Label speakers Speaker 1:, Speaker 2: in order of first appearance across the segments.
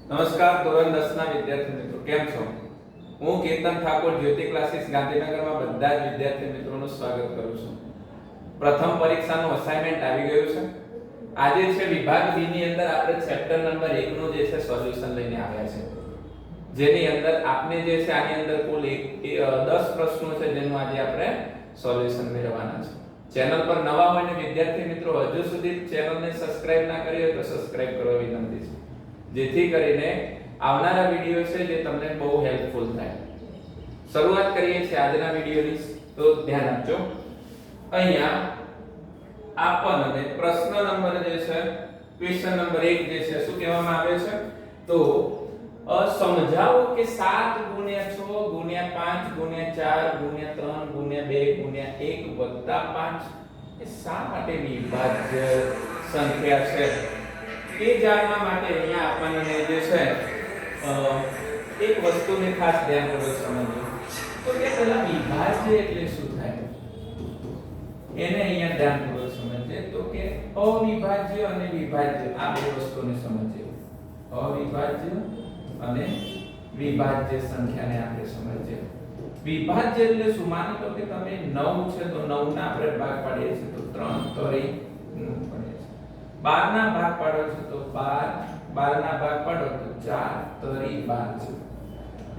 Speaker 1: નમસ્કાર ધોરણ 10 ના વિદ્યાર્થી મિત્રો, કેમ છો? હું કેતન ઠાકોર જ્યોતિ ક્લાસીસ ગાંધીનગરમાં બધા જ વિદ્યાર્થી મિત્રોનું સ્વાગત કરું છું. પ્રથમ પરીક્ષાનું અસાઇનમેન્ટ આવી ગયું છે. આજે છે વિભાગ બી ની અંદર આપણે ચેપ્ટર નંબર 1 નું જે છે સોલ્યુશન લઈને આવ્યા છે, જેની અંદર આપને જે છે આની અંદર કુલ 10 પ્રશ્નો છે જેનું આજે આપણે સોલ્યુશન મેળવવાના છે. ચેનલ પર નવા હોય ને વિદ્યાર્થી મિત્રો હજુ સુધી ચેનલને સબસ્ક્રાઇબ ના કરી હોય તો સબસ્ક્રાઇબ કરવા વિનંતી છે, જેથી કરીને આવનારા વિડિયો છે જે તમને બહુ હેલ્પફુલ થાય. શરૂઆત કરીએ છીએ આજના વિડિયોની, તો ધ્યાન આપજો. અહીંયા આપણને પ્રશ્ન નંબર જે છે ક્વેશ્ચન નંબર 1 જે છે શું કહેવામાં આવે છે, તો સમજાવો કે 7 ગુણ્યા 6 ગુણ્યા 5 ગુણ્યા 4 ગુણ્યા 3 ગુણ્યા 2 ગુણ્યા 1 વત્તા 5 એ શા માટે વિભાજ્ય સંખ્યા છે. એ જાણવા માટે અહીંયા આપણને જે છે એક વસ્તુને ખાસ ધ્યાનપૂર્વક સમજવું. તો કે પેલા વિભાજ્ય એટલે શું થાય એને અહીંયા ધ્યાનપૂર્વક સમજીએ. તો કે અવિભાજ્ય અને વિભાજ્ય આ બે વસ્તુને સમજીએ. અવિભાજ્ય અને વિભાજ્ય સંખ્યાને આપણે સમજીએ. વિભાજ્ય એટલે શું? માનો તો કે તમે 9 છે તો 9 ના આપણે ભાગ પાડીએ છીએ તો 3 તરી 9 પડે છે. 12 ના ભાગ પાડો છો તો 12 ના ભાગ પાડો તો 4 તરી 12 છે.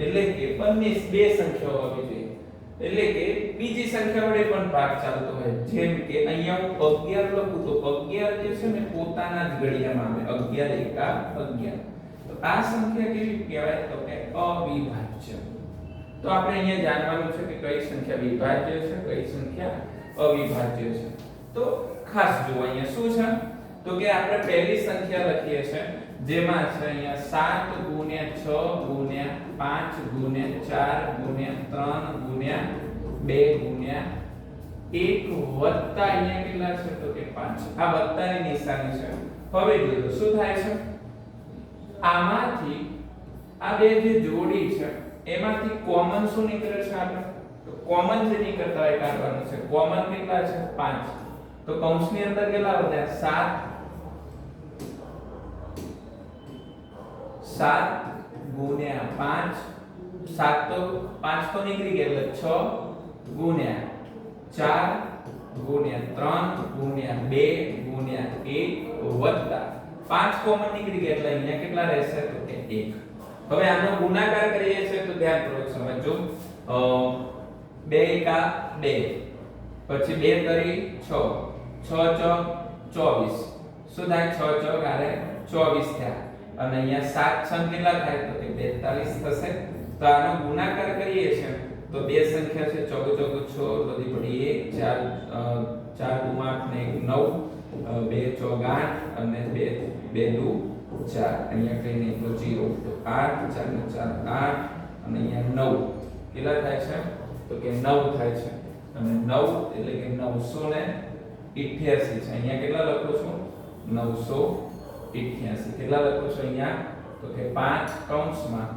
Speaker 1: એટલે કે બંને બે સંખ્યાઓ આવી જોઈએ. એટલે કે બીજી સંખ્યા વડે પણ ભાગ ચાલતો હોય. જેમ કે અહીંયા હું 11 લખું તો 11 જે છે ને પોતાના જ ઘડિયામાં આવે 11 એકા 11. તો આ સંખ્યા કેવી કહેવાય? તો કે અવિભાજ્ય. તો આપણે અહીંયા જાણવાનું છે કે કઈ સંખ્યા વિભાજ્ય છે, કઈ સંખ્યા અવિભાજ્ય છે. તો ખાસ જુઓ અહીંયા શું છે, તો કે આપણે પહેલી સંખ્યા લખીએ છે જેમાં છે અહીંયા 7 ગુણ્યા 6 ગુણ્યા 5 ગુણ્યા 4 ગુણ્યા 3 ગુણ્યા 2 ગુણ્યા 1 વત્તા અહીંયા કેટલા છે તો કે 5. આ વત્તાની નિશાની છે. હવે જોજો શું થાય છે, આમાંથી આ બે જે જોડી છે એમાંથી કોમન શું નીકળે છે? આપણે તો કોમન જે નીકળતા હોય કાઢવાનું છે. કોમન કેટલા છે? 5. તો કૌંસની અંદર કેટલા વધ્યા? 7 ગુણ્યા 5. 7 તો 5 તો નીકળી ગયા એટલે 6 ગુણ્યા 4 ગુણ્યા 3 ગુણ્યા 2 ગુણ્યા 1 વત્તા 5 કોમન નીકળી ગયા એટલે અહીંયા કેટલા રહેશે તો કે 1. હવે આનો ગુણાકાર કરીએ છીએ તો ધ્યાનપૂર્વક સમજો. 2 એકા 2 પછી 2 તરી 6 6 ચોક 24. શું થાય? 6 ચોક આરે 24 થયા. અને અહીંયા 7 છંગ કેટલા થાય તો કે 42 થશે. તો આનો ગુણાકાર કરીએ છીએ તો બે સંખ્યા છે 4 6 બધી પડી 1 4 4 8 ને 9 2 ચોક 8 અને 2 2 4. અહીંયા કઈ નહીં તો 0 તો 8 4 ને 4 8 અને અહીંયા 9 કેટલા થાય છે તો કે 9 થાય છે. અને 9 એટલે કે 988 છે. અહીંયા કેટલા લખો છો? 988. કેટલા લખો છો અહીંયા તો કે 5 કૌંસમાં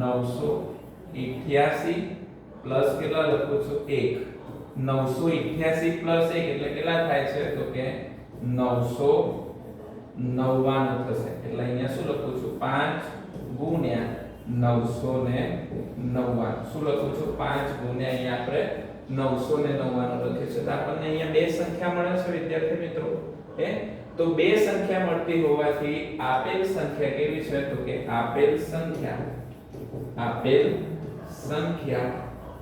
Speaker 1: 988 પ્લસ કેટલા લખો છો? 1. 988 પ્લસ 1 એટલે કેટલા થાય છે તો કે 999 થશે. એટલે અહીંયા શું લખું છું? 5 ગુણ્યા 999. શું લખું છું? 5 ગુણ્યા અહીંયા આપણે 999 લખીએ છીએ. તો આપણને અહીંયા બે સંખ્યા મળે છે વિદ્યાર્થી મિત્રો. તો બે સંખ્યા મળતી હોવાથી આપેલ સંખ્યા કેવી છે તો કે આપેલ સંખ્યા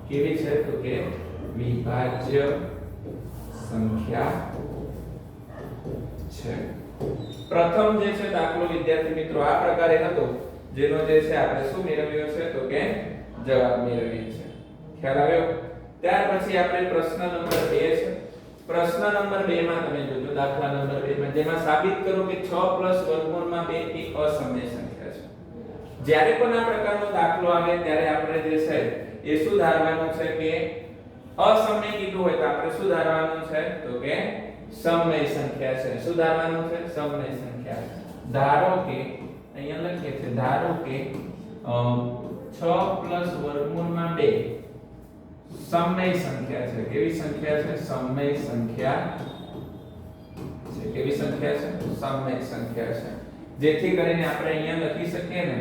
Speaker 1: કેવી છે તો કે વિભાજ્ય સંખ્યા છે. પ્રથમ જે છે દાખલો વિદ્યાર્થી મિત્રો આ પ્રકારે હતો, જેનો જે છે આપણે શું મેળવ્યો છે તો કે જવાબ મેળવીએ છીએ. ખ્યાલ આવ્યો? ત્યાર પછી આપણે પ્રશ્ન નંબર 2 છે. પ્રશ્ન નંબર 2 માં તમે જોજો, દાખલા નંબર 2 માં જેમાં સાબિત કરો કે 6 વર્ગમૂળમાં 2 એ અસમય સંખ્યા છે. જ્યારે પણ આ પ્રકારનો દાખલો આવે ત્યારે આપણે જે છે એ શું ધારવાનું છે કે અસમય કીધું હોય તો આપણે શું ધારવાનું છે તો કે સમય સંખ્યા છે. શું ધારવાનું છે? સમય સંખ્યા. ધારો કે અહીંયા લખીએ છે, ધારો કે 6 વર્ગમૂળમાં 2 સમય સંખ્યા છે. કેવી સંખ્યા છે? સમય સંખ્યા છે. કેવી સંખ્યા છે? સમય સંખ્યા છે. જેથી કરીને આપણે અહીંયા લખી શકીએ ને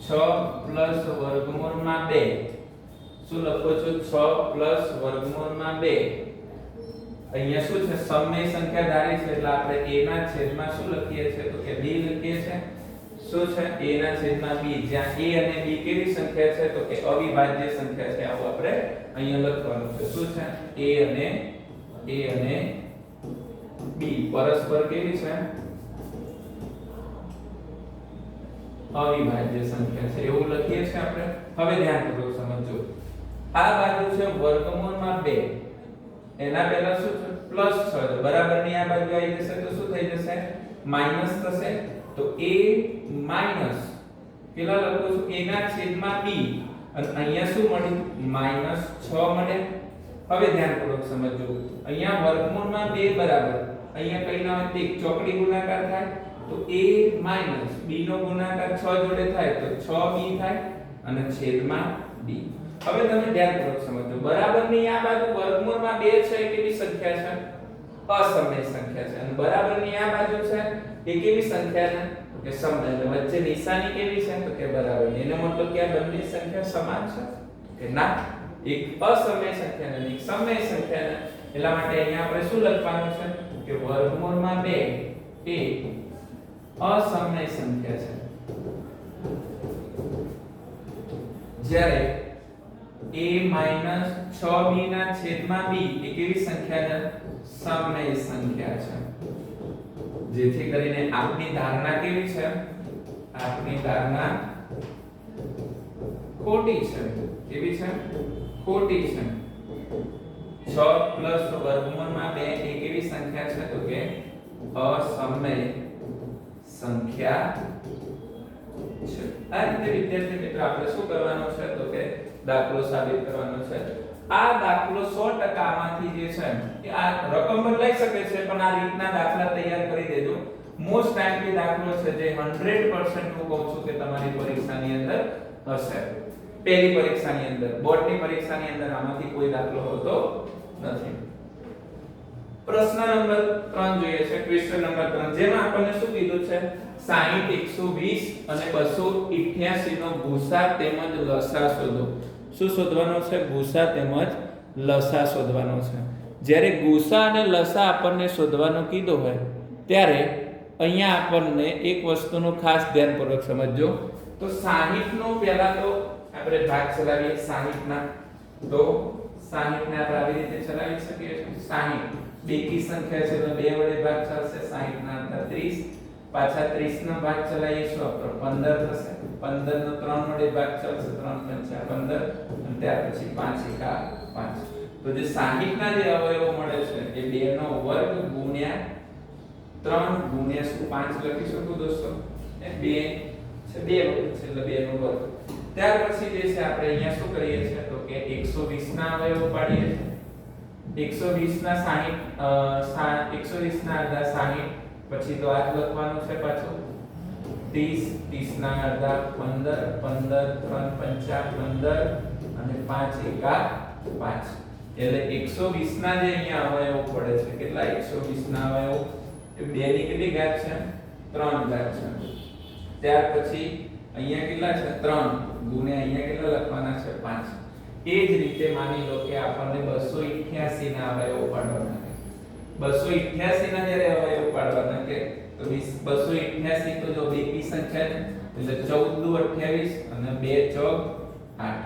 Speaker 1: 6 પ્લસ વર્ગમૂળમાં 2. શું લખો છો? 6 પ્લસ વર્ગમૂળમાં 2. અહીંયા શું છે? સમય સંખ્યા ધારી છે એટલે આપણે a ના છેદમાં શું લખીએ છીએ? તો કે b લખીએ છીએ. શું છે? a ના છેદમાં b. જ્યાં a અને b કેવી સંખ્યા છે? તો કે અવિભાજ્ય સંખ્યા છે. આવું આપણે અહીંયા લખવાનું છે. શું છે? a અને b પરસ્પર કેવી છે? અવિભાજ્ય સંખ્યા છે. એવું લખીએ છીએ આપણે. હવે ધ્યાનપૂર્વક સમજો. આ બાજુ છે વર્ગમૂળમાં 2. એના પહેલા શું છે? પ્લસ 6 છે. બરાબરની આ બાજુ આવી જશે તો શું થઈ જશે? માઈનસ થશે. તો a માઈનસ પેલા લખો છું a ના છેદમાં b અને અહીંયા શું મળ્યું? માઈનસ 6 મળે. હવે ધ્યાનપૂર્વક સમજો. અહીંયા વર્ગમૂળમાં 2 બરાબર અહીંયા કઈ ના હોય તે ચોકડી ગુણાકાર થાય તો a માઈનસ b નો ગુણાકાર 6 જોડે થાય તો 6b થાય અને છેદમાં b. હવે તમે ધ્યાનપૂર્વક સમજો. બરાબરની આ બાજુ વર્ગમૂળમાં 2 છે એ કેવી સંખ્યા છે? અસમય સંખ્યા છે. અને બરાબરની આ બાજુ છે એ કેવી સંખ્યા છે? કે સમય. એટલે વચ્ચે નિશાની કેવી છે? તો કે બરાબરની. એનો મતલબ કે આ બંને સંખ્યા સમાન છે કે ના? એક અસમય સંખ્યા અને એક સમય સંખ્યા. એટલા માટે અહીંયા આપણે શું લખવાનું છે? કે વર્ગમૂળમાં 2 એ અસમય સંખ્યા છે. જ્યારે a 6b ના છેદમાં b એ કેવી સંખ્યા છે? સમય સંખ્યા છે. જેથી કરીને આપની ધારણા કેવી છે? આપની ધારણા ખોટી છે. કેવી છે? ખોટી છે. 6 પ્લસ વર્ગમૂળમાં 2 એ કેવી સંખ્યા છે? તો કે અસમય સંખ્યા છે. આ રીતે વિદ્યાર્થી મિત્રો આપણે શું કરવાનું છે? તો કે દાખલો સાબિત કરવાનો છે. આ દાખલો 100% આમાંથી જે છે કે આ રકમ બદલાઈ શકે છે પણ આ રીતના દાખલા તૈયાર કરી દેજો. મોસ્ટ ટાઈમલી દાખલો છે જે 100% હું કહું છું કે તમારી પરીક્ષાની અંદર હશે. પહેલી પરીક્ષાની અંદર, બોર્ડની પરીક્ષાની અંદર આમાંથી કોઈ દાખલો હોતો નથી. પ્રશ્ન નંબર 3 જોઈએ છે. ક્વેશ્ચન નંબર 3 જેમાં આપણને શું કીધું છે? 60, 120 અને 288 નો ગુસા તેમજ લસા શોધો. શું શોધવાનો છે? ગુસા તેમજ લસા શોધવાનો છે. જ્યારે ગુસા અને લસા આપણને શોધવાનું કીધું હોય ત્યારે અહીંયા આપણને એક વસ્તુનું ખાસ ધ્યાનપૂર્વક સમજજો. તો 60 નો પહેલા તો આપણે ભાગ ચલાવીએ 60 ના. તો 60 ને આપણે આવી રીતે ચલાવી શકીએ છીએ. 60 બેકી સંખ્યા છે તો 2 વડે ભાગ ચાલશે. 60 ના અંતર 30. પાછા 30 નો ભાગ ચલાવીશું તો 15 થશે. 15 નો 3 વડે ભાગ ચાલશે. 3 5 15 અને ત્યાર પછી 5 એકા 5. તો જે 60 ના જે અવયવો મળે છે એ 2 નો વર્ગ ગુણ્યા 3 ગુણ્યા શું 5 લખી શકું દોસ્તો? એ 2 છે 2 વખત છે એટલે 2 નો વર્ગ. ત્યાર પછી જે છે આપણે અહીંયા શું કરીએ છીએ તો કે 120 ના અવયવો પાડીએ છીએ. 120 ના 60 120 ના અડધા 60 પછી તો આ જ લખવાનું છે પાછું 30 30 ના અડધા 15 15 3 5 15 અને 5 એકા 5 એટલે 120 ના જે અહીંયા અવયવો પડે છે કેટલા 120 ના અવયવો એ 2 ની કેટલી ઘાત છે 3 ઘાત છે. ત્યાર પછી અહીંયા કેટલા છે 3 ગુણ્યા અહીંયા કેટલા લખવાના છે 5. એ જ રીતે માની લો કે આપણને 288 ના અવયવો પાડવાના છે. 288 ના જ્યારે અવયવો પાડવાના કે તો 288 તો જો બેકી સંખ્યા છે એટલે 14 દુ 28 અને 2 ચોક 8.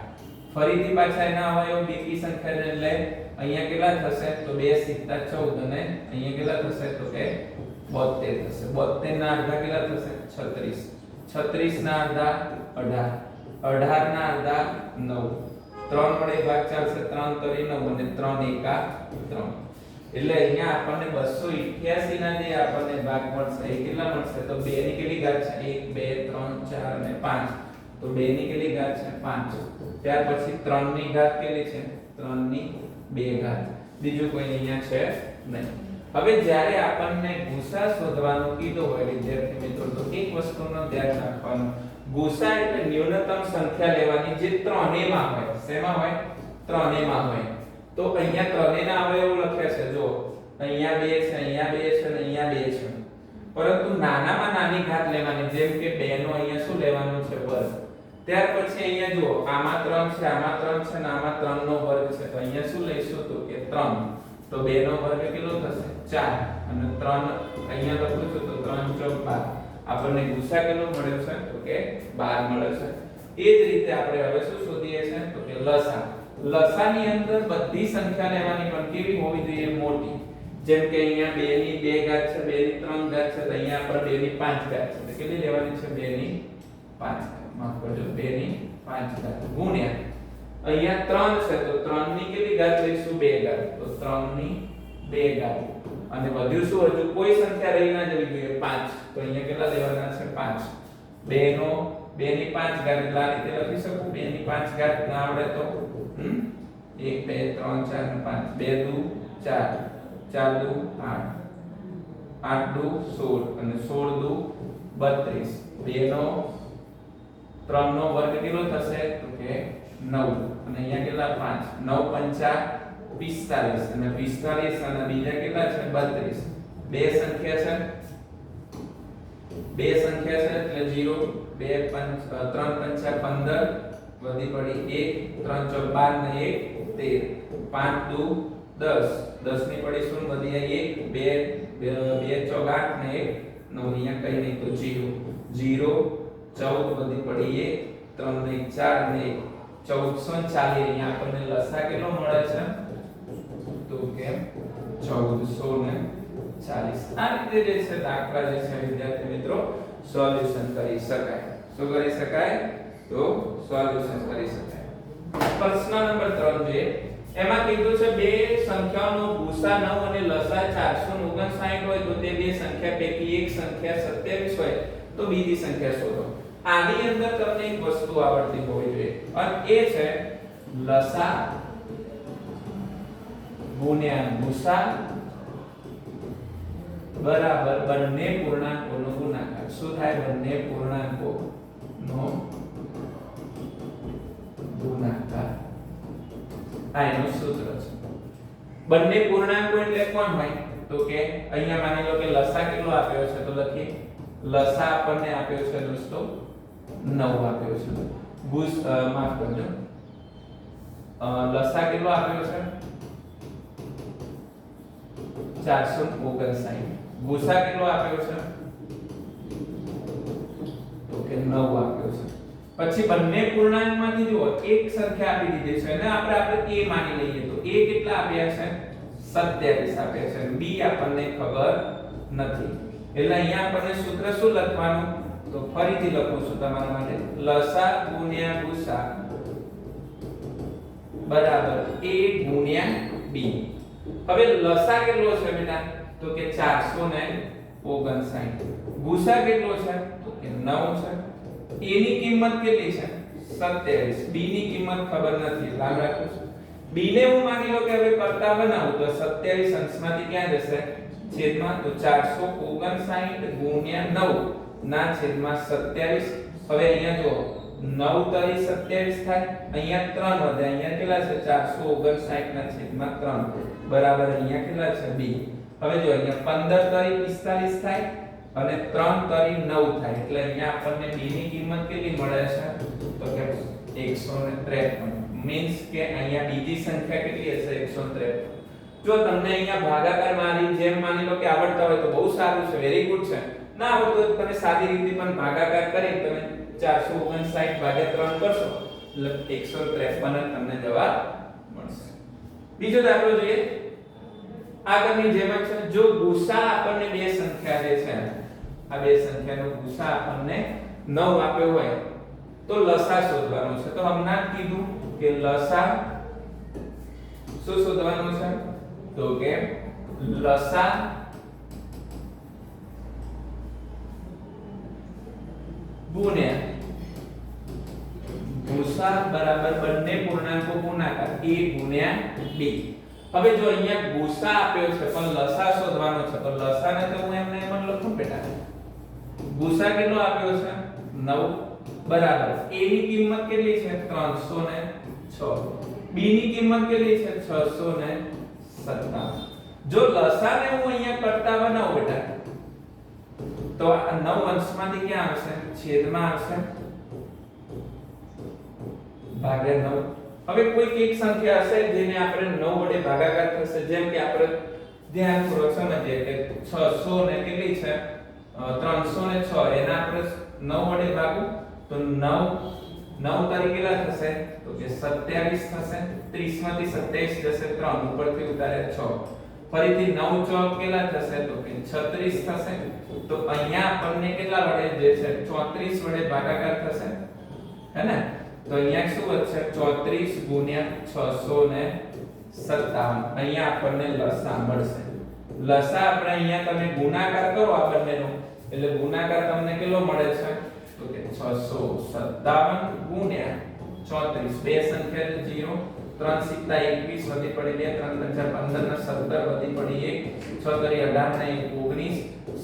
Speaker 1: ફરીથી પાછા એના અવયવો બેકી સંખ્યા છે એટલે અહીંયા કેટલા થશે તો 2 સિત્તા 14 અને અહીંયા કેટલા થશે તો કે 72 થશે. 72 ના અડધા કેટલા થશે 36. 36 ના અડધા 18. 18 ના અડધા 9. 3 વડે ભાગ ચાલશે 3 તરી 9 અને 3 એકા 3. એટલે અહીંયા આપણને 288 ના જે આપણને ભાગ મળશે એ કેટલા મળશે તો 2 ની કેટલી ઘાત છે 1 2 3 4 અને 5. તો 2 ની કેટલી ઘાત છે 5. ત્યાર પછી 3 ની ઘાત કેટલી છે 3 ની 2 ઘાત. બીજું કોઈ અહીંયા છે નહીં. હવે જ્યારે આપણને ગુસા શોધવાનું કીધું હોય વિદ્યાર્થી મિત્રો તો એક વસ્તુનો ધ્યાન રાખવાનું. ગુસા એટલે ન્યૂનતમ સંખ્યા લેવાની જે ત્રણેયમાં હોય. શેમાં હોય? ત્રણેયમાં હોય. તો અહીંયા ત્રણેયના અવયવો લખ્યા છે જો અહીંયા 2 છે, અહીંયા 2 છે અને અહીંયા 2 છે. પરંતુ નાનામાં નાની ઘાત લેવાની, જેમ કે 2 નો અહીંયા શું લેવાનું છે? વર્ગ. ત્યાર પછી અહીંયા જુઓ, આમાં 3 છે, આમાં 3 છે અને આમાં 3 નો વર્ગ છે. તો અહીંયા શું લઈશું? તો કે 3. તો 2 નો વર્ગ કેટલો થશે? 4. અને 3 અહીંયા લખું છું તો 3 × 12. આપણને ગુસા કેટલો મળ્યો છે? તો કે 12 મળે છે. એ જ રીતે આપણે હવે શું શોધીએ છે? તો કે લસા. લસાની અંદર બધી સંખ્યા લેવાની, પણ કેવી હોવી જોઈએ? મોટી. જેમ કે અહીંયા 2 ની 2 ઘાત છે, 2 ની 3 ઘાત છે, તો અહીંયા આપણે 2 ની 5 ઘાત છે. તો કેટલી લેવાની છે? 2 ની 5 ઘાત. માફ કરજો, 2 ની 5 ઘાત ગુણ્યા અહીંયા 3 છે તો 3 ની કેટલી ઘાત લઈશું? 2 ઘાત. તો 3 ની 2 ઘાત. અને વધ્યું શું? હજુ કોઈ સંખ્યા રહી ના જવી જોઈએ. 5. તો અહીંયા કેટલા લેવાના છે? 5. 2 નો 2 ની 5 ઘાત એટલે આ રીતે લખી શકું. 2 ની 5 ઘાત ના આવડે તો 1 2 3 4 5. 2 દુ 4, 4 દુ 8, 8 દુ 16 અને 16 દુ 32. 2 નો 3 નો વર્ગ કેટલો થશે? તો કે 9. અને અહીંયા કેટલા? 5. 9 પંચા 45 અને 45 અને બીજા કેટલા છે? 32. બે સંખ્યા છે, એટલે 0. 2 3 પંચા 15 વધી પડી 1, 3 ચોક 12 ને 1 13, 5 દુ 10, 10 ની પડી શું? વધી આ 1, 2 ચોક 8 ને 1 9. અહીંયા કઈ નહીં તો 0 14 વધી પડી 1, 3 ને 4 ને 1 1440. અહીંયા આપણને લસા કેટલો મળે છે? તો કે 1440. આ રીતે જે છે દાખલા જે છે વિદ્યાર્થી મિત્રો સોલ્યુશન કરી શકાય. શું કરી શકાય? તો સોલ્યુશન કરી શકાય. પ્રશ્ન નંબર 3 જોઈએ. એમાં કીધું છે બે સંખ્યાઓનો ગુસા 9 અને લસા 459 હોય તો તે બે સંખ્યા પૈકી એક સંખ્યા 27 હોય તો બીજી સંખ્યા શોધો. આની અંદર તમને એક વસ્તુ આવડતી હોવી જોઈએ અને એ છે લસા ગુણ્યા ગુસા બરાબર બંને પૂર્ણાંકોનો ગુણાકાર. શું થાય? બંને પૂર્ણાંકોનો ગુણાકાર. આ એનું સૂત્ર છે. બંને પૂર્ણાંકો એટલે કોણ હોય? તો કે અહીંયા માની લો કે લસા કેટલો આપ્યો છે તો લખીએ. લસા આપણને આપ્યો છે દોસ્તો 9 આપ્યો છે. માફ કરજો, લસા કેટલો આપ્યો છે? 459. ગુસા કેટલો આપ્યો છે? તો કે 9 આપ્યો છે. પછી બંને પૂર્ણાંકમાંથી જુઓ એક સંખ્યા આપી દીધી છે અને આપણે a માની લઈએ તો a કેટલા આપ્યા છે? 27 આપ્યા છે. b આપણને ખબર નથી. એટલે અહીંયા આપણને સૂત્ર શું લખવાનું? તો ફરીથી લખું છું તમારા માટે. લસા ગુણ્યા ગુસા બરાબર a ગુણ્યા b. હવે લસા કેટલો છે બેટા? તો કે 459. ગુસા કેટલો છે? તો કે 9 છે. a ની કિંમત કેટલી છે? 27. b ની કિંમત ખબર નથી. યાદ રાખો. b ને હું માની લો કે હવે કરતા બનાવું તો 27 અંશમાંથી ક્યાં જશે? છેદમાં. તો 459 ગુણ્યા 9 ના છેદમાં 27. હવે અહીંયા જો 9 તરી 27 થાય. અહીંયા 3 વધે. અહીંયા કેટલા છે? 459 ના છેદમાં 3 બરાબર અહીંયા કેટલા છે? 2. હવે જો અહીંયા 15 તરી 45 થાય અને 3 તરી 9 થાય. એટલે અહીંયા આપણને b ની કિંમત કેટલી મળે છે? તો કે 153. મીન્સ કે અહીંયા બીજી સંખ્યા કેટલી હશે? 153. જો તમને અહીંયા ભાગાકાર મારી જેમ માની લો કે આવડતા હોય તો બહુ સારું છે, વેરી ગુડ છે. ના આવડતું હોય તો તમે સાદી રીતે પણ ભાગાકાર કરી તમે 459 ભાગ્યા 3 કરશો એટલે 153 તમને જવાબ મળશે. બીજો દાખલો જોઈએ. આગળની જેમ જ છે. જો ગુસા આપણને બે સંખ્યા જે છે આ બે સંખ્યાનો ગુસા આપણને 9 આપ્યો હોય તો લસા શોધવાનો છે. તો હમણાં જ કીધું કે લસા શું શોધવાનું છે? તો કે લસા ગુણ્યા ગુસા બરાબર બંને પૂર્ણાંકો ગુણાકાર a ગુણ્યા b. હવે જો અહીંયા ગુસા આપ્યો છે પણ લસા શોધવાનો છે તો લસાને તો હું એમને એમ લખું બેટા. ગુસા કેટલો આપ્યો છે? 9 બરાબર a ની કિંમત કેટલી છે? 306. b ની કિંમત કેટલી છે? 657. જો લસાને હું અહીંયા કરતા બનાવું બેટા તો આ 9 અંશમાંથી ક્યાં આવશે છેદમાં આવશે ભાગ્યા 9. હવે કોઈક એક સંખ્યા હશે જેને આપણે 9 વડે ભાગાકાર થશે જેમ કે આપણે ધ્યાનપૂર્વક સમજીએ કે 600 ને કેટલી છે 306 એને આપણે 9 વડે ભાગું તો 9 તારીખ કેટલા થશે તો કે 27 થશે 30 માંથી 27 જશે 3 ઉપરથી ઉતારે 6 ફરીથી 9 ચોક કેટલા થશે તો કે 36 થશે તો અહીંયા આપણને કેટલા વડે જે છે 34 વડે ભાગાકાર થશે હે ને તો અહીંયા શું વધશે 34 ગુણ્યા 657 અહીંયા આપણને લસા મળશે લસા આપણે અહીંયા તમે ગુણાકાર કરો આ બંનેનો એટલે ગુણાકાર તમને કેટલો મળે છે તો કે 657 ગુણ્યા 34 બે સંખ્યા 0 3 સિત્તા 21 વધી પડી 2 3 5 15 17 વધી પડી 1 6 તરી 18 ને 19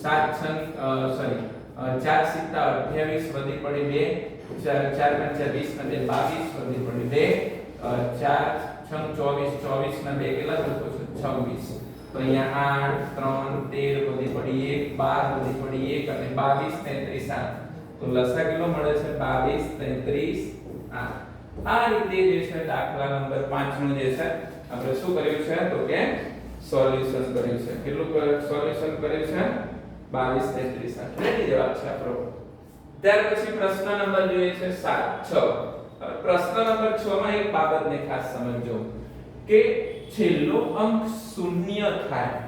Speaker 1: 7 સોરી 4 સિત્તા 28 વધી પડી 2 4 5 20 અને 22 વધી પડી 2 4 6 24 24 ના 2 કેટલા લખો છો 26 તો અહીંયા 8 3 13 વધી પડી 1 12 વધી પડી 1 અને 22 33 8 તો લસા કેટલો મળે છે 22 33 8 આ રીતે જે છે દાખલા નંબર 5 નું જે છે આપણે શું કર્યું છે તો કે સોલ્યુશન કર્યું છે કેટલું સોલ્યુશન કર્યું છે 22 33 8 રેડી જવાબ છે આપણો ત્યાર પછી પ્રશ્ન નંબર જોઈએ છે 6 પ્રશ્ન નંબર 6 માં એક બાબતને ખાસ સમજો કે છેલ્લો અંક શૂન્ય થાય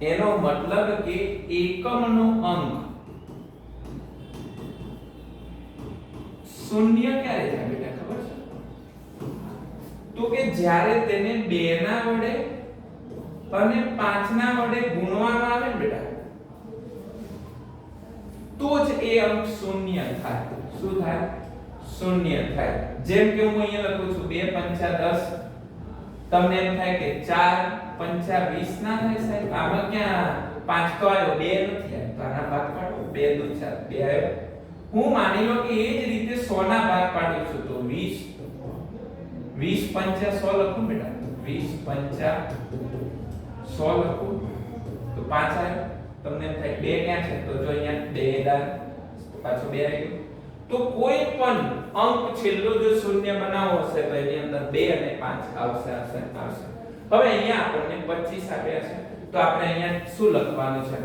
Speaker 1: એનો મતલબ કે એકમનો અંક શૂન્ય ક્યારે થાય બેટા ખબર છે તો કે જ્યારે તેને 2 ના વડે અને 5 ના વડે ગુણવામાં આવે ને બેટા તો જ એ અંક શૂન્ય થાય શું થાય શૂન્ય થાય જેમ કે હું અહીંયા લખું છું 2 5 10 તમને એમ થાય કે 4 5 20 ના થાય સાહેબ આમાં ક્યાં 5 તો આવ્યો 2 નથી આવ્યો તો આના ભાગ પાડો 2 2 4 2 આવ્યો હું માની લો કે એ જ રીતે 100 ના ભાગ પાડું છું તો 20 5 100 લખું બેટા 20 5 100 લખું તો 5 આવ્યો તમને એમ થાય 2 ક્યાં છે તો જો અહીંયા 2 દાન પાછો 2 આવી ગયો તો કોઈ પણ અંક છેલ્લો જો શૂન્ય બનાવવો હશે તો એની અંદર 2 અને 5 આવશે હવે અહીંયા આપણને 25 આપ્યા છે તો આપણે અહીંયા શું લખવાનું છે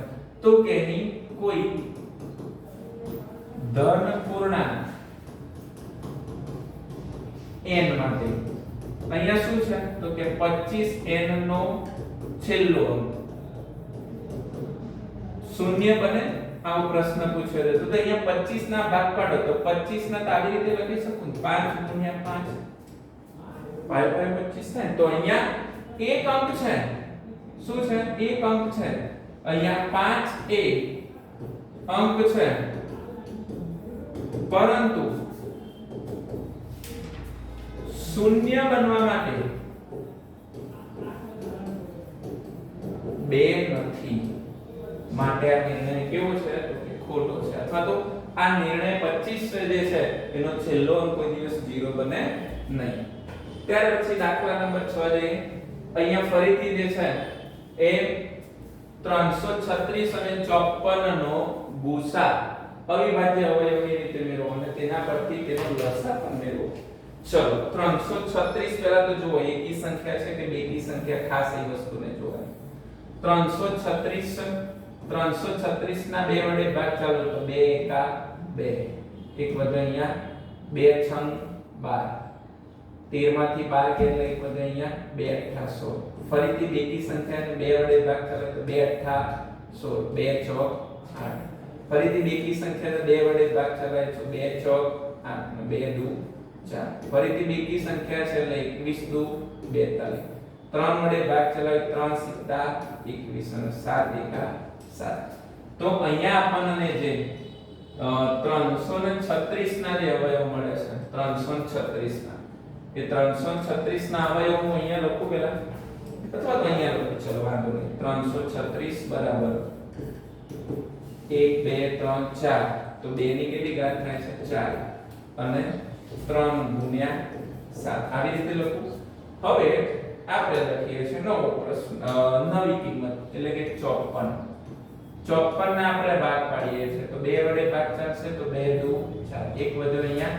Speaker 1: તો કે અહીં કોઈ ધન પૂર્ણાંક n માટે અહીંયા શું છે તો કે 25 n નો છેલ્લો અંક શૂન્ય બને આવો પ્રશ્ન પૂછ્યો છે તો અહીંયા 25 ના ભાગ પાડો તો 25 ના આવી રીતે લખી શકું 5 ગુણ્યા 5 5 25 થાય તો અહીંયા એક અંક છે શું છે એક અંક છે અહીંયા 5 એ અંક છે પરંતુ શૂન્ય બનવા માટે 2 નથી માટે આ નિર્ણય કેવો છે તો કે ખોટો છે અથવા તો આ નિર્ણય 25 જે છે એનો છેલ્લો અંક કોઈ દિવસ 0 બને નહીં ત્યાર પછી દાખલા નંબર 6 જોઈએ અહીંયા ફરીથી જે છે એ 336 અને 54 નો ગુસા અવિભાજ્ય અવયવની રીતે મેળવો અને તેના પરથી તેનો લસા પણ મેળવો ચલો 336 પહેલા તો જુઓ એકી સંખ્યા છે કે બેકી સંખ્યા ખાસ એ વસ્તુને જોવાની 336 ના 2 વડે ભાગ ચાલો તો 2 એકા 2 એક વધે અહીંયા 2 છંગ 12 13 માંથી 12 કે એટલે એક વધે અહીંયા 2 અઠ્ઠા 16 ફરીથી બેકી સંખ્યાને 2 વડે ભાગ ચાલો તો 2 અઠ્ઠા 16 2 ચોક 8 ફરીથી બેકી સંખ્યાને 2 વડે ભાગ ચલાય તો 2 ચોક 8 ને 2 દુ 4 ફરીથી બેકી સંખ્યા છે એટલે 21 દુ 42 3 વડે ભાગ ચલાય 3 સિત્તા 21 અને 7 એકા 7 તો અહીંયા આપણને જે 336 ના જે અવયવ મળે છે 336 ના એ 336 ના અવયવ હું અહીંયા લખું પહેલા અથવા તો અહીંયા લખું ચલો વાંધો નહીં 336 બરાબર 1 2 3 4 તો 2 ની કેટલી ઘાત થાય છે 4 અને 3 ગુણ્યા 7 આવી રીતે લખું હવે આપણે લખીએ છીએ નવો પ્રશ્ન, નવી કિંમત એટલે કે 54. 54 ને આપણે ભાગ પાડીએ છીએ તો 2 વડે ભાગ ચાલશે તો 2 દુ 4, એક વધુ અહીંયા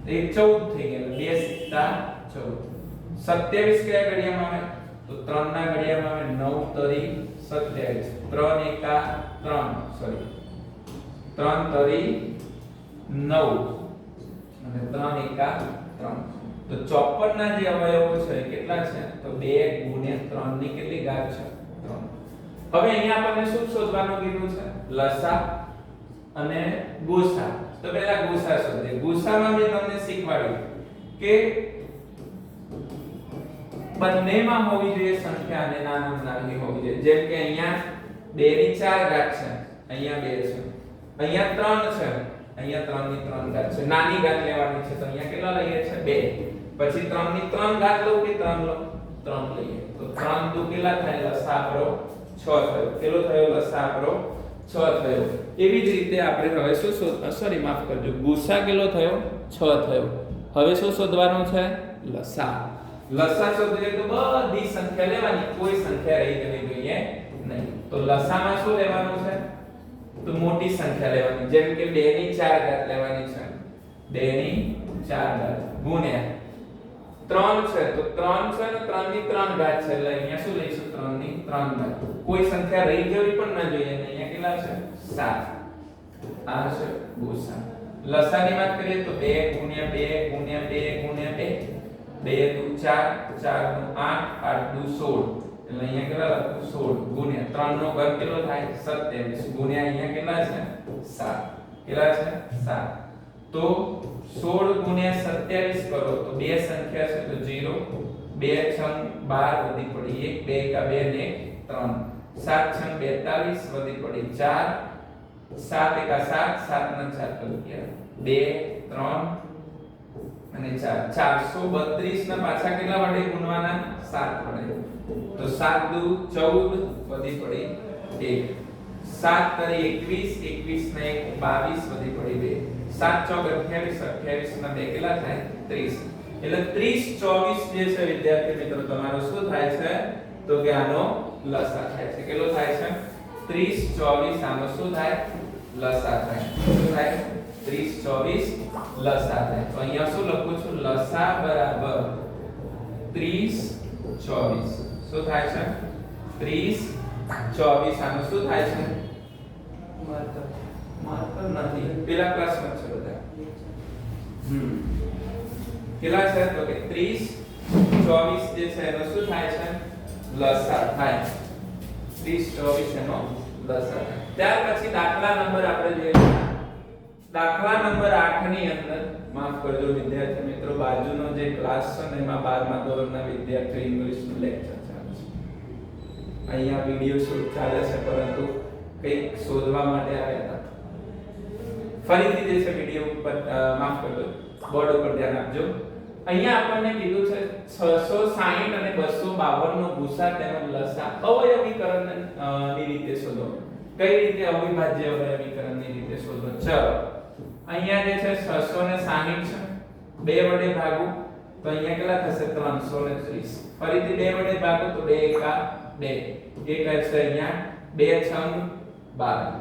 Speaker 1: 14 થઈ ગયા, 2 સિક્કા 14. 27 કયા ઘડિયામાં આવે તો 3 ના ઘડિયામાં આવે, 9 તરી 27, 3 એકા 3 સોરી 3 તરી 9 અને 3 એકા 3. તો 54 ના જે અવયવો છે કેટલા છે તો 2 ગુણ્યા 3 ની કેટલી ઘાત છે 3. હવે અહીંયા આપણને શું શોધવાનું કીધું છે લસા અને ગુસા. તો પહેલા ગુસા શોધીએ. ગુસામાં મેં તમને શીખવાડ્યું કે બંનેમાં હોવી જોઈએ સંખ્યા અને નાનામાં નાની હોવી જોઈએ. જેમ કે અહીંયા 2 ની 4 ઘાત છે, અહીંયા 2 છે, અહીંયા 3 છે, અહીંયા 3 ની 3 ઘાત છે, નાની ઘાત લેવાની છે તો અહીંયા કેટલા લઈએ છે 2. પછી 3 ની 3 ઘાત લઉં કે 3 લો 3 લઈએ તો 3 દુ કેટલા થાય લસા આપણો 6 થયો. કેટલો થયો લસા આપણો 6 થયો. એવી જ રીતે આપણે હવે શું સોરી માફ કરજો, ગુસા કેટલો થયો 6 થયો. હવે શું શોધવાનું છે લસા. લસા શોધીએ તો બધી સંખ્યા લેવાની, કોઈ સંખ્યા રહી જવી જોઈએ નહીં. તો લસામાં શું લેવાનું છે તો મોટી સંખ્યા લેવાની, જેમ કે 2 ની 4 ઘાત લેવાની છે, 2 ની 4 ઘાત ગુણ્યા 3 છે તો 3 છે ને 3 ની 3 ઘાત છે એટલે અહીંયા શું લઈશું 3 ની 3 ઘાત. કોઈ સંખ્યા રહી જવી પણ ના જોઈએ. અહીંયા કેટલા છે 7. આ છે ગુસા. લસાની વાત કરીએ તો 2 ગુણ્યા 2 ગુણ્યા 2 ગુણ્યા 2, 2 દુ 4, 4 દુ 8, 8 દુ 16 એટલે અહીંયા કેટલા લખું 16 ગુણ્યા 3 નો ઘન કેટલો થાય 27 ગુણ્યા અહીંયા કેટલા છે 7. કેટલા છે 7. તો 16 ગુણ્યા 27 કરો તો બે સંખ્યા છે તો 0, 2 છંગ 12 વધી પડી 1, 2 એકા 2 ને 3, 7 છંગ 42 વધી પડી 4, 7 એકા 7, 7 ના 4 તો 2, 3 અને 4, 432 ના પાછા કેટલા વડે ગુણવાના 7 વડે. તો 7 દુ 14 વધી પડી 1, 7 તરી 21, 21 ને 1 22 વધી પડી 2, 7 ચોક 28, 28 ના 2 કેટલા થાય 30. એટલે 30 24 જે છે વિદ્યાર્થી મિત્રો તમારો શું થાય છે તો કે આનો લસા થાય છે. કેટલો થાય છે 30 24, આનો શું થાય લસા થાય. શું થાય 30 24 લસા થાય. તો અહીંયા શું લખું છું લસા બરાબર 30 24. શું થાય છે 30 24, આનો શું થાય છે માત્ર નથી પેલા ક્લાસમાં છે બધા. કેટલા છે તો કે 30 24 જે છે એનો શું થાય છે લસા થાય. 30 24 એનો લસા થાય. ત્યાર પછી દાખલા નંબર આપણે જોઈએ. દાખલા નંબર 8 ની અંદર માફ કરજો વિદ્યાર્થી મિત્રો, બાજુનો જે ક્લાસ છે ને એમાં 12મા ધોરણના વિદ્યાર્થીઓ ઇંગ્લિશનું લેક્ચર ચાલે છે. અહીંયા વિડિયો શૂટ ચાલે છે પરંતુ કંઈક શોધવા માટે આવ્યા હતા. ફરીથી જે છે વિડિયો ઉપર માફ કરજો બોર્ડ ઉપર ધ્યાન આપજો. અહીંયા આપણને કીધું છે 660 અને 252 નો ગુસા તેમજ લસા અવયવીકરણ ની રીતે શોધો. કઈ રીતે અવિભાજ્ય અવયવીકરણ ની રીતે શોધો. ચલો અહીંયા જે છે 660 છે 2 વડે ભાગો તો અહીંયા કેટલા થશે 330. ફરીથી 2 વડે ભાગો તો 2 એકા 2, એક હશે અહીંયા 2 છંગ 12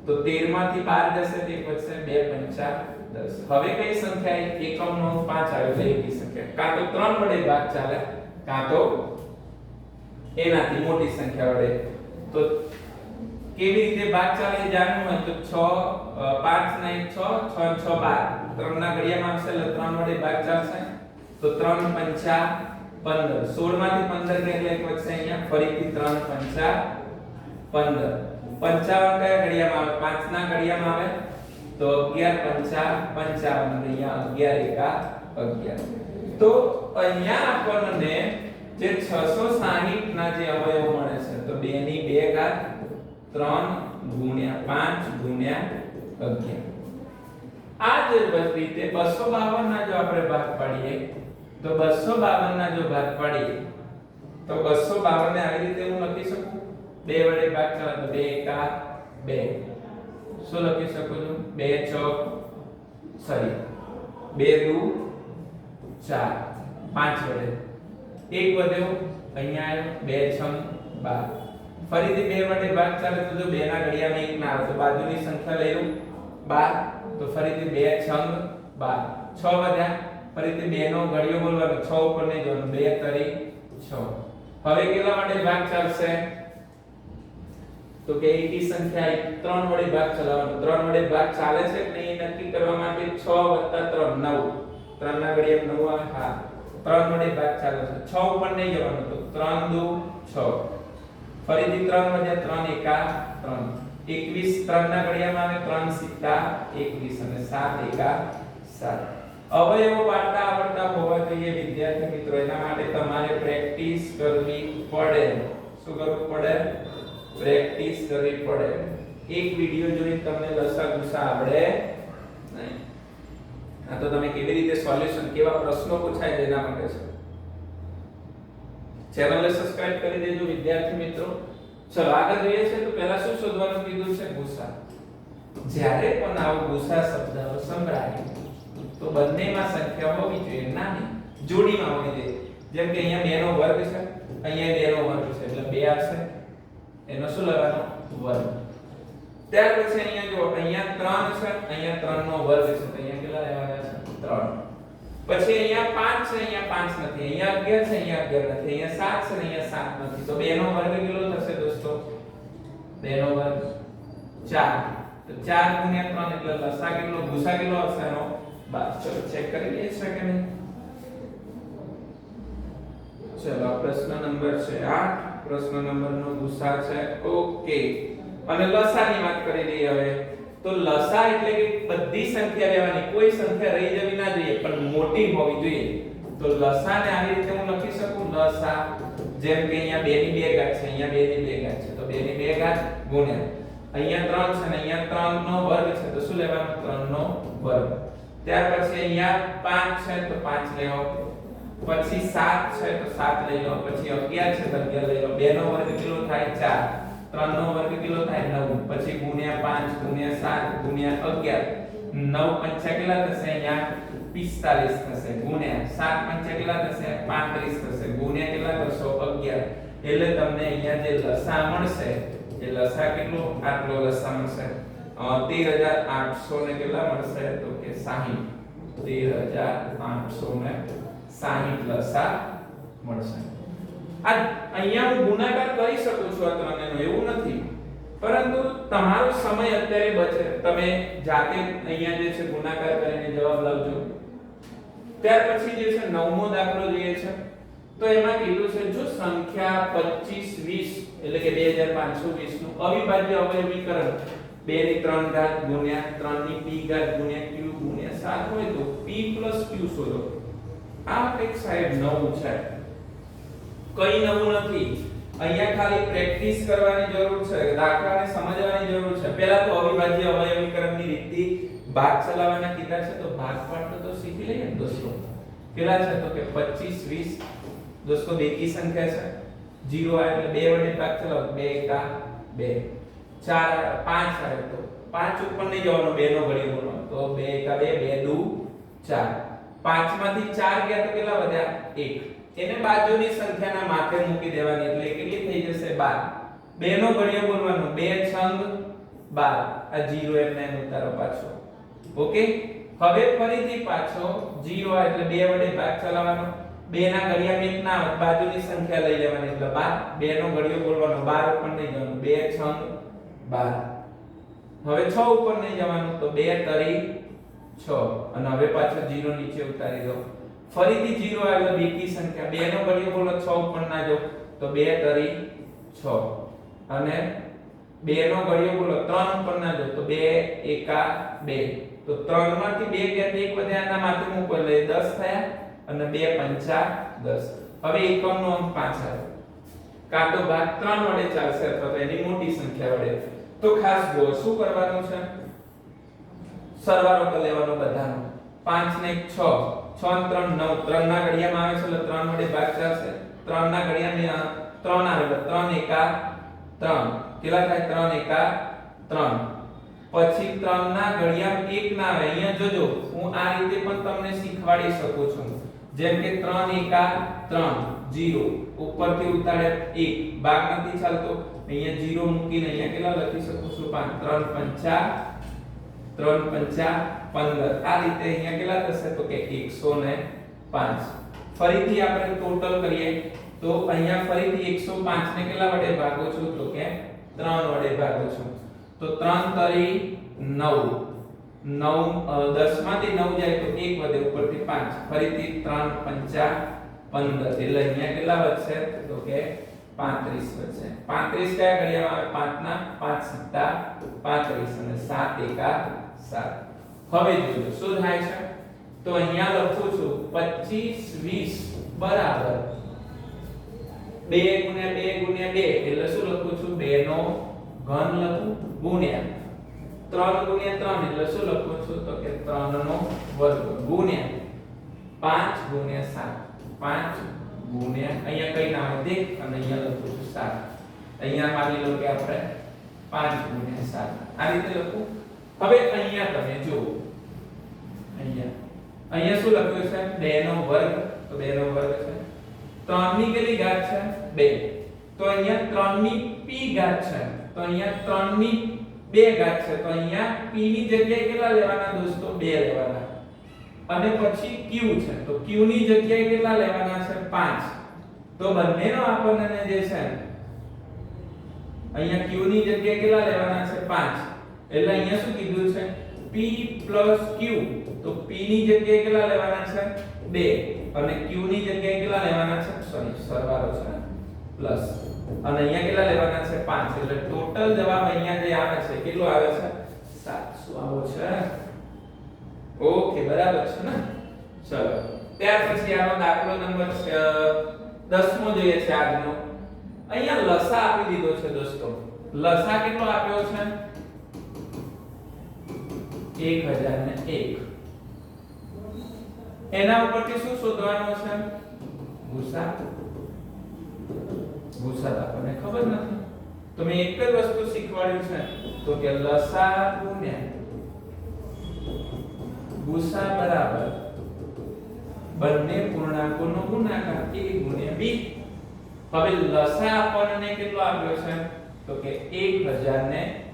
Speaker 1: તો 13 માંથી 12 જશે તે વધશે 2 પંચા 10. હવે કઈ સંખ્યા એકમનો 5 આવે તો એકી સંખ્યા કાં તો 3 વડે ભાગ ચાલે કાં તો એનાથી મોટી સંખ્યા વડે. તો કેવી રીતે ભાગ ચાલે એ જાણવું હોય તો 6 5 ના 1 6, 6 6 12, 3 ના ઘડિયામાં આવશે એટલે 3 વડે ભાગ ચાલશે તો 3 પંચા 15, 16 માંથી 15 એટલે એક વધશે અહીંયા ફરીથી 3 પંચા 15, 55 કયા ઘડિયામાં આવે 5 ના ઘડિયામાં આવે તો 11 પંચા 55 અહીંયા 11 એકા 11. તો અહીંયા આપણને જે 660 ના જે અવયવો મળે છે તો 2 ની 2 ઘાત 3 ગુણ્યા 5 ગુણ્યા 11. આ જ રીતે 252 ના જો આપણે ભાગ પાડીએ તો 252 ના જો ભાગ પાડીએ તો 252 ને આવી રીતે હું લખી શકું 2 વડે ભાગ ચાલે તો 2 એકા 2. શું લખી શકું છું 2 ચોક સોરી 2 દુ 4, 5 વડે એક વધ્યો, અહીંયા આવ્યો, 2 છંગ 12. ફરીથી 2 વડે ભાગ ચાલે તો જો 2 ના ઘડિયામાં 1 ના આવે તો બાજુની સંખ્યા લઈ લઉં 12, તો ફરીથી 2 છંગ 12. 6 વધ્યા, ફરીથી 2 નો ઘડિયો બોલવાનો, 6 ઉપર નહીં જવાનું, 2 તરી 6. હવે કેટલા વડે ભાગ ચાલશે? તો કે એકી સંખ્યા 3 વડે ભાગ ચલાવવાનો. 3 વડે ભાગ ચાલે છે કે નહીં નક્કી કરવા માટે 6 + 3 9. 3 ના ઘડિયામાં 9 આવે. હા, 3 વડે ભાગ ચાલે છે. 6 ઉપર નહીં જવાનું, તો 3 દુ 6. ફરીથી 3 વધ્યા, 3 એકા 3. 21 3 ના ઘડિયામાં આવે, 3 સિક્કા 21 અને 7 એકા 7. અવયવો પાડતા આવડતા હોવા જોઈએ વિદ્યાર્થી મિત્રો. એના માટે તમારે પ્રેક્ટિસ કરવી પડે. શું કરવું પડે? પ્રેક્ટિસ કરવી પડે. એક વિડિયો જોઈને તમને લસા ગુસા આવડે નહીં. આ તો તમે કેવી રીતે સોલ્યુશન, કેવા પ્રશ્નો પૂછાય તેના માટે છે. ચેનલને સબસ્ક્રાઇબ કરી દેજો વિદ્યાર્થી મિત્રો. ચલો આગળ જોઈએ છે. તો પહેલા શું શોધવાનું કીધું છે? ગુસા. જ્યારે પણ આવો ગુસા શબ્દ સંભળાય તો બંનેમાં સંખ્યા હોવી જોઈએ, નાની જોડીમાં હોવી જોઈએ. જેમ કે અહીંયા 2 નો વર્ગ છે, અહીંયા 2 નો વર્ગ છે, એટલે 2 આવશે. એનો શું લેવાનો? વર્ગ. ત્યાર પછી અહીંયા જો, અહીંયા 3 છે, અહીંયા 3 નો વર્ગ છે, તો અહીંયા કેટલા લેવાના છે? 3. પછી અહીંયા 5 છે, અહીંયા 5 નથી, અહીંયા 11 છે, અહીંયા 11 નથી, અહીંયા 7 છે, અહીંયા 7 નથી. તો 2 નો વર્ગ કેટલો થશે દોસ્તો? 2 નો વર્ગ 4. તો 4 ગુણ્યા 3 એટલે લસા કેટલો, ગુસા કેટલો આવશે એનો? 12. ચલો ચેક કરી લઈએ છે કે નહીં. ચલો પ્રશ્ન નંબર છે 8. પ્રશ્ન નંબરનો ગુસા છે. ઓકે. અને લસાની વાત કરી લઈએ હવે. તો લસા એટલે કે બધી સંખ્યા લેવાની, કોઈ સંખ્યા રહી જવી ના જોઈએ, પણ મોટી હોવી જોઈએ. તો લસાને આવી રીતે હું લખી શકું, લસા જેમ કે અહીંયા 2 ની 2 ઘાત છે, અહીંયા 2 ની 2 ઘાત છે, તો 2 ની 2 ઘાત ગુણ્યા અહીંયા 3 છે ને અહીંયા 3 નો વર્ગ છે, તો શું લેવાનું? 3 નો વર્ગ. ત્યાર પછી અહીંયા 5 છે તો 5 લેવો, પછી 7 છે તો 7 લઈ લો, પછી 11 છે તો 11 લઈ લો. 2 નો વર્ગ કેટલો થાય? 4. 3 નો વર્ગ કેટલો થાય? 9. પછી ગુણ્યા 5 ગુણ્યા 7 ગુણ્યા 11. 9 પંચા કેટલા થશે? અહીંયા 45 થશે. ગુણ્યા 7 પંચા કેટલા થશે? 35 થશે. ગુણ્યા કેટલા કરશો? 11. એટલે તમને અહીંયા જે લસા મળશે એ લસા કેટલો? આટલો લસા મળશે. 13800 ને કેટલા મળશે? તો કે 60. 13800 ને 60 લસા મળશે. આ અહીંયા હું ગુણાકાર કરી શકું છું આ ત્રણેયનો, એવું નથી, પરંતુ તમારો સમય અત્યારે બચે. તમે જાતે અહીંયા જે છે ગુણાકાર કરીને જવાબ લાવજો. ત્યાર પછી જે છે 9મો દાખલો જોઈએ છે. તો એમાં કીધું છે જો સંખ્યા 25 20 એટલે કે 2520 નું અવિભાજ્ય અવયવીકરણ 2 ની 3 ઘાત ગુણ્યા 3 ની p ઘાત ગુણ્યા q ગુણ્યા 7 હોય તો p + q શોધો. આ એક સાહેબ નવું છે, કઈ નવું નથી. અહીંયા ખાલી પ્રેક્ટિસ કરવાની જરૂર છે, દાખલાને સમજવાની જરૂર છે. પહેલા તો અવિભાજ્ય અવયવીકરણની રીતથી ભાગ ચલાવવાના કીધા છે, તો ભાગ પાડતો તો શીખી લઈએ ને દોસ્તો. કેટલા છે? તો કે 25 20 દોસ્તો બેકી સંખ્યા છે. 0 આવે એટલે 2 વડે ભાગ ચલાવો, 2 એકા 2. 4 5 આવે તો 5 ઉપર નહીં જવાનો, 2 નો ઘડિયો બોલવાનો, તો 2 એકા 2, 2 દુ 4. 5 માંથી 4 ગયા તો કેટલા વધ્યા? 1. એને બાજુની સંખ્યાના માથે મૂકી દેવાની એટલે કેટલી થઈ જશે? 12. 2 નો ઘડિયો બોલવાનો, 2 છંગ 12. આ 0 એમને એમ ઉતારો પાછો. ઓકે. હવે ફરીથી પાછો 0 આવે એટલે 2 વડે ભાગ ચલાવવાનો. 2 ના ઘડિયામાં 1 ના આવે, બાજુની સંખ્યા લઈ લેવાની એટલે 12. 2 નો ઘડિયો બોલવાનો, 12 ઉપર નહીં જવાનું, 2 છંગ 12. હવે 6 ઉપર નહીં જવાનું, તો 2 તરી 6 અને હવે પાછો 0 નીચે ઉતારી દો. ફરીથી 0 આવે બેકી સંખ્યા, 2 નો ઘડિયો બોલો, 6 ઉપર ના જાઓ, તો 2 તરી 6 અને 2 નો ઘડિયો બોલો 3 ઉપર ના જાઓ, તો 2 એકા 2. તો 3 માંથી 2 ગયા તો 1 વધ્યા, આના માથે મૂકો એટલે 10 થયા અને 2 પંચા 10. હવે એકમનો અંક 5 આવે. કાં તો ભાગ 3 વડે ચાલશે અથવા તો એની મોટી સંખ્યા વડે. તો ખાસ જો શું કરવાનું છે? સરવાળો કરી લેવાનો બધાનો. 5 ને 6, 6 ને 3 9. 3 ના ઘડિયામાં આવે છે એટલે 3 વડે ભાગ ચાલશે. 3 ના ઘડિયામાં 3 આવે એટલે 3 એકા 3. કેટલા થાય? 3 એકા 3. પછી 3 ના ઘડિયામાં 1 ના આવે. અહીંયા જોજો, હું આ રીતે પણ તમને શીખવાડી શકું છું. જેમ કે 3 એકા 3, 0 ઉપરથી ઉતારે 1 ભાગ નથી ચાલતો અહીંયા 0 મૂકીને અહીંયા કેટલા લખી શકું છું 5 3 5 15 આ રીતે અહીંયા કેટલા થશે તો કે 105 ફરીથી આપણે ટોટલ કરીએ તો અહીંયા ફરીથી 105 ને કેટલા વડે ભાગો છો તો કે 3 વડે ભાગો છો તો 3 તરી 9 10 માંથી 9 જાય તો 1 વધે ઉપરથી 5 ફરીથી 3 5 15 એટલે અહીંયા કેટલા વધશે તો કે 35 વધશે 35 કયા ઘડિયામાં આવે 5 ના 5 સત્તા 35 અને 7 એકા 7 હવે જોજો શું થાય છે તો અહીંયા લખું છું 25 20 બરાબર 2 ગુણ્યા 2 ગુણ્યા 2 એટલે શું લખું છું 2 નો ઘન લખું ગુણ્યા 3 ગુણ્યા 3 એટલે શું લખું છું તો કે 3 નો વર્ગ ગુણ્યા 5 ગુણ્યા 7 5 ગુણ્યા અહીંયા કઈ ના આવે દેખ અને અહીંયા લખું છું 7 અહીંયા માની લો કે આપણે 5 ગુણ્યા 7 આ રીતે લખું હવે અહીંયા તમે જુઓ અહીંયા શું લખ્યું છે 2 નો વર્ગ તો 2 નો વર્ગ છે 3 ની કેટલી ઘાત છે 2 તો અહીંયા 3 ની p ઘાત છે તો અહીંયા 3 ની 2 ઘાત છે તો અહીંયા p ની જગ્યાએ કેટલા લેવાના દોસ્તો 2 લેવાના અને પછી q છે તો q ની જગ્યાએ કેટલા લેવાના છે 5 તો બંનેનો આપણને જે છે અહીંયા q ની જગ્યાએ કેટલા લેવાના છે 5 એટલે અહીંયા શું કીધું છે p q તો p ની જગ્યાએ કેટલા લેવાના છે 2 અને q ની જગ્યાએ કેટલા લેવાના છે સોરી સરવાળો છે પ્લસ અને અહીંયા કેટલા લેવાના છે 5 એટલે ટોટલ જવાબ અહીંયા જે આવે છે કેટલો આવે છે 7 શું આવો છે ઓકે બરાબર છે ને ચલો ત્યાર પછી આનો દાખલો નંબર 10મો જોઈએ છે આજનો અહીંયા લસા આપી દીધો છે દોસ્તો લસા કેટલો આપ્યો છે 1001 એના ઉપરથી શું શોધવાનું છે ગુસા આપણને ખબર નથી તો મેં એક જ વસ્તુ શીખવાડ્યું છે તો કે લસા ગુણ્યા ગુસા બરાબર બંને પૂર્ણાંકોનો ગુણાકાર a ગુણ્યા b હવે લસા આપણને કેટલો આપ્યો છે તો કે 1001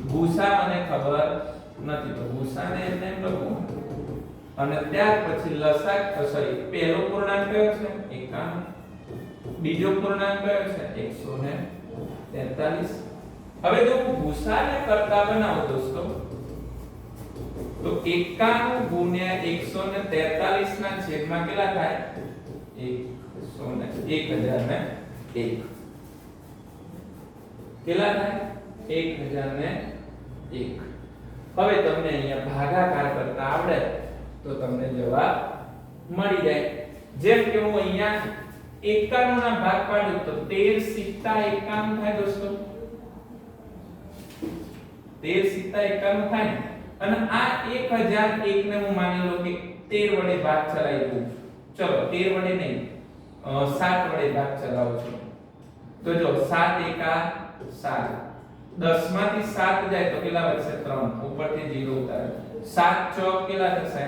Speaker 1: ગુસા મને ખબર નથી તો ગુસાને એમને લખું અને ત્યાર પછી લસા સોરી પહેલો પૂર્ણાંક કયો છે 51 બીજો પૂર્ણાંક કયો છે 143 હવે જો હું ગુસાને કરતા બનાવું દોસ્તો તો 91 ગુણ્યા 143 ના છેદમાં કેટલા થાય 1001 કેટલા થાય 1001 હવે તમને અહીંયા ભાગાકાર કરતા આવડે તો તમને જવાબ મળી જાય જેમ કે હું અહીંયા 91 ના ભાગ પાડું તો 13 સિત્તા 91 થાય દોસ્તો 13 સિત્તા 91 થાય અને આ 1001 ને હું માની લો કે 13 વડે ભાગ ચલાવી દઉં ચલો 13 વડે નહીં 7 વડે ભાગ ચલાવું છું તો જો 7 એકા 7 10 માંથી 7 જાય તો કેટલા વધશે 3 ઉપરથી 0 ઉતારે 7 ચોક કેટલા થશે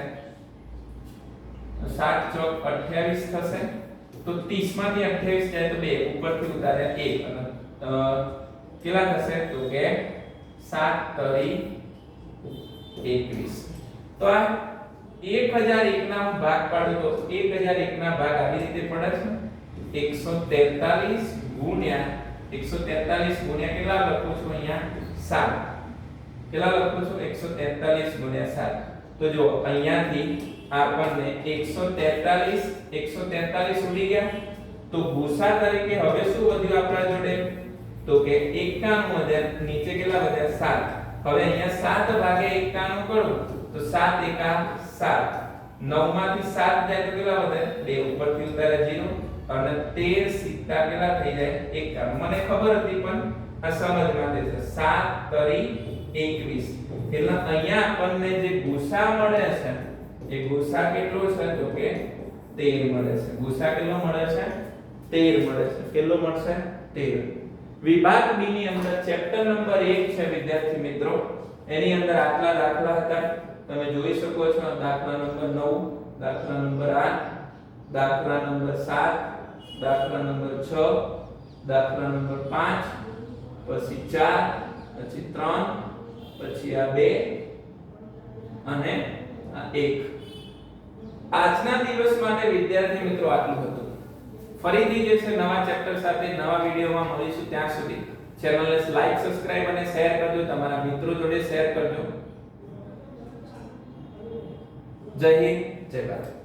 Speaker 1: 7 ચોક 28 થશે તો 30 માંથી 28 જાય તો 2 ઉપરથી ઉતારે 1 અને કેટલા થશે તો કે 7 તરી 21 તો આ 1001 ના હું ભાગ પાડું તો 1001 ના ભાગ આવી રીતે પડે છે 143 ગુણ્યા કેટલા લખું છું અહીંયા 7 કેટલા લખું છું 143 ગુણ્યા 7 તો જો અહીંયાથી આપણને 143 ઉડી ગયા તો ગુસા તરીકે હવે શું વધ્યું આપણા જોડે તો કે 91 વધ્યા નીચે કેટલા વધ્યા 7 હવે અહીંયા 7 ભાગે 91 કરું તો 7 એકા 7 9 માંથી 7 જાય તો કેટલા વધે 2 ઉપરથી ઉતારે 0 અને 13 સિત્તા કેટલા થઈ જાય 51 મને ખબર હતી પણ આ સમજ માટે છે 7 તરી 21 એટલે અહીંયા આપણને જે ગુસા મળે છે એ ગુસા કેટલો છે તો કે 13 મળે છે ગુસા કેટલો મળે છે 13 મળે છે કેટલો મળશે 13 વિભાગ બી ની અંદર ચેપ્ટર નંબર 1 છે વિદ્યાર્થી મિત્રો એની અંદર આટલા દાખલા હતા તમે જોઈ શકો છો દાખલા નંબર 9 દાખલા નંબર 8 દાખલા નંબર 7, દાખલા નંબર 6, દાખલા નંબર 5, પછી 4, પછી 3, પછી આ 2 અને આ 1. આજના દિવસ માટે વિદ્યાર્થી મિત્રો આટલું હતું. ફરીથી જે છે નવા ચેપ્ટર સાથે નવા વિડિયોમાં મળીશું. ત્યાં સુધી ચેનલને લાઈક, સબસ્ક્રાઇબ અને શેર કરજો. તમારા મિત્રો જોડે શેર કરજો. જય હિન્દ, જય ભારત.